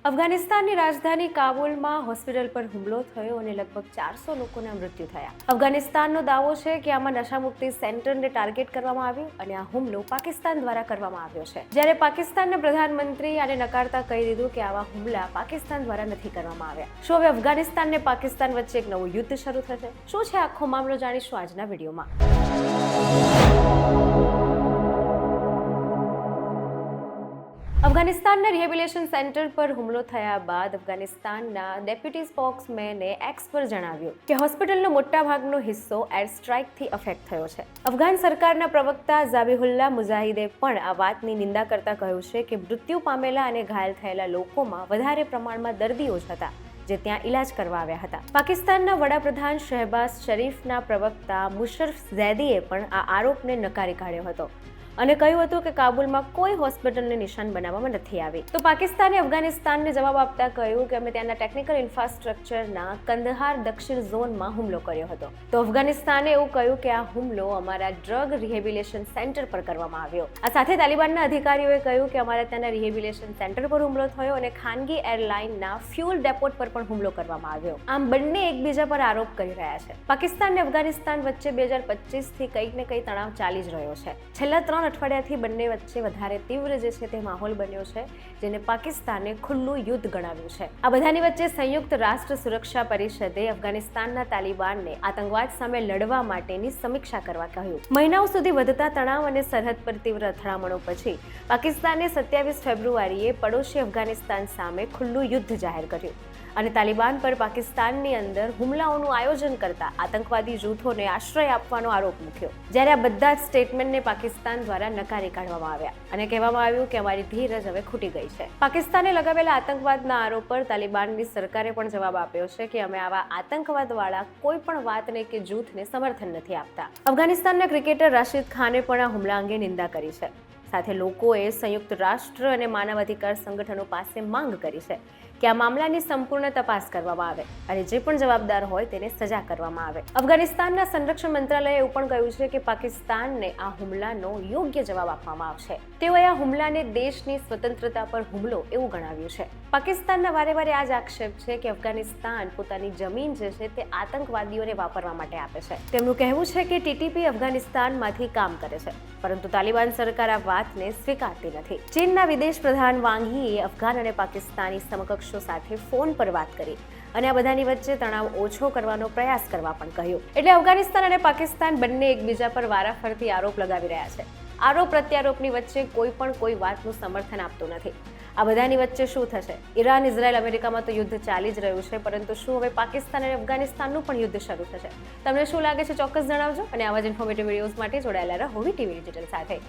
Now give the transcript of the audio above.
અફઘાનિસ્તાનની રાજધાની કાબુલમાં હોસ્પિટલ પર હુમલો થયો અને લગભગ 400 લોકોના મૃત્યુ થયા. અફઘાનિસ્તાનનો દાવો છે કે આમાં નશામુક્તિ સેન્ટરને ટાર્ગેટ કરવામાં આવ્યું અને આ હુમલો પાકિસ્તાન દ્વારા કરવામાં આવ્યો છે. જ્યારે પાકિસ્તાનના પ્રધાનમંત્રી આને નકારતા કહી દીધું કે આવા હુમલા પાકિસ્તાન દ્વારા નથી કરવામાં આવ્યા. શું હવે અફઘાનિસ્તાન ને પાકિસ્તાન વચ્ચે એક નવું યુદ્ધ શરૂ થશે? શું છે આખો મામલો જાણીશું આજના વિડીયોમાં. અફઘાનિસ્તાનના રિહેબિલિટેશન સેન્ટર પર હુમલો થયા બાદ અફઘાનિસ્તાનના ડેપ્યુટી સ્પોક્સમેને એક્સ પર જણાવ્યું કે હોસ્પિટલનો મોટાભાગનો હિસ્સો એર સ્ટ્રાઇકથી અફેક્ટ થયો છે. અફઘાન સરકારના પ્રવક્તા ઝાબિહુલ્લા મુજાહિદે પણ આ વાતની નિંદા કરતા કહ્યું છે કે મૃત્યુ પામેલા અને ઘાયલ થયેલા લોકોમાં વધારે પ્રમાણમાં દર્દીઓ જ હતા જે ત્યાં ઇલાજ કરવા આવ્યા હતા. પાકિસ્તાનના વડાપ્રધાન શહેબાઝ શરીફના પ્રવક્તા મુશર્રફ ઝૈદીએ પણ આ આરોપને નકારી કાઢ્યો હતો અને કહ્યું હતું કે કાબુલમાં કોઈ હોસ્પિટલને નિશાન બનાવવામાં નથી આવી. તો પાકિસ્તાને અફઘાનિસ્તાનને જવાબ આપતા કહ્યું કે અમે ત્યાંના ટેકનિકલ ઇન્ફ્રાસ્ટ્રક્ચરના કંદહાર દક્ષિણ ઝોનમાં હુમલો કર્યો હતો. તો અફઘાનિસ્તાને એવું કહ્યું કે આ હુમલો અમારા ડ્રગ રિહેબિલિટેશન સેન્ટર પર કરવામાં આવ્યો. આ સાથે તાલિબાનના અધિકારીઓએ કહ્યું કે અમારા ત્યાંના રિહેબિલિટેશન સેન્ટર પર હુમલો થયો અને ખાનગી એરલાઇનના ફ્યુઅલ ડેપોટ પર પણ હુમલો કરવામાં આવ્યો. આમ બંને એકબીજા પર આરોપ કરી રહ્યા છે. પાકિસ્તાન અને અફઘાનિસ્તાન વચ્ચે 2025થી કંઈક ને કંઈ તણાવ ચાલી જ રહ્યો છે. છેલ્લા 3 અઠવાડિયાથી બંને વચ્ચે વધારે તીવ્ર જે છે તે માહોલ બન્યો છે, જેને પાકિસ્તાને ખુલ્લું યુદ્ધ ગણાવ્યું છે. આ બધાની વચ્ચે સંયુક્ત રાષ્ટ્ર સુરક્ષા પરિષદે અફઘાનિસ્તાનના તાલિબાનને આતંકવાદ સામે લડવા માટેની સમીક્ષા કરવા કહ્યું. મહિનાઓ સુધી વધતા તણાવ અને સરહદ પર તીવ્ર અથડામણો પછી પાકિસ્તાને 27 ફેબ્રુઆરીએ પડોશી અફઘાનિસ્તાન સામે ખુલ્લું યુદ્ધ જાહેર કર્યું અને તાલિબાન પર પાકિસ્તાનની અંદર હુમલાઓનું આયોજન કરતા આતંકવાદી જૂથોને આશ્રય આપવાનો આરોપ મૂક્યો. જ્યારે આ બધા જ સ્ટેટમેન્ટને પાકિસ્તાન દ્વારા નકારી કાઢવામાં આવ્યા અને કહેવામાં આવ્યું કે અમારી ધીરજ હવે ખૂટી ગઈ છે. પાકિસ્તાને લગાવેલા આતંકવાદના આરોપ પર તાલિબાનની સરકારે પણ જવાબ આપ્યો છે કે અમે આવા આતંકવાદવાળા કોઈ પણ વાતને કે જૂથને સમર્થન નથી આપતા. અફઘાનિસ્તાનના ક્રિકેટર રાશિદ ખાને પણ આ હુમલા અંગે નિંદા કરી છે. સાથે લોકોએ સંયુક્ત રાષ્ટ્ર અને માનવ અધિકાર સંગઠનો પાસે માંગ કરી છે કે આ મામલાની સંપૂર્ણ તપાસ કરવામાં આવે અને જે પણ જવાબદાર હોય તેને સજા કરવામાં આવે. અફઘાનિસ્તાનના સંરક્ષણ મંત્રાલયે એવું પણ કહ્યું છે કે પાકિસ્તાનને આ હુમલાનો યોગ્ય જવાબ આપવામાં આવશે. તેઓએ આ હુમલાને દેશની સ્વતંત્રતા પર હુમલો એવું ગણાવ્યું છે. પાકિસ્તાનના વારે વારે આ જ આક્ષેપ છે કે અફઘાનિસ્તાન પોતાની જમીન જે છે તે આતંકવાદીઓને વાપરવા માટે આપે છે. તેમનું કહેવું છે કે ટીટીપી અફઘાનિસ્તાનમાંથી કામ કરે છે, પરંતુ તાલિબાન સરકાર આ વાતને સ્વીકારતી નથી. ચીનના વિદેશ પ્રધાન વાંગ યીએ અફઘાન અને પાકિસ્તાની સમકક્ષો સાથે ફોન પર વાત કરી અને આ બધાની વચ્ચે તણાવ ઓછો કરવાનો પ્રયાસ કરવા પણ કહ્યું. એટલે અફઘાનિસ્તાન અને પાકિસ્તાન બંને એકબીજા પર વારાફરતી આરોપ લગાવી રહ્યા છે. આરોપ પ્રત્યારોપની વચ્ચે કોઈ પણ કોઈ વાતનું સમર્થન આપતું નથી. આ બધાની વચ્ચે શું થશે? ઈરાન, ઇઝરાયલ, અમેરિકામાં તો યુદ્ધ ચાલી જ રહ્યું છે, પરંતુ શું હવે પાકિસ્તાન અને અફઘાનિસ્તાનનું પણ યુદ્ધ શરૂ થશે? તમને શું લાગે છે? ચોક્કસ જણાવજો અને આવા જ ઇન્ફોર્મેટિવ વિડીયોઝ માટે જોડાયેલા રહો વીટીવી ડિજિટલ સાથે.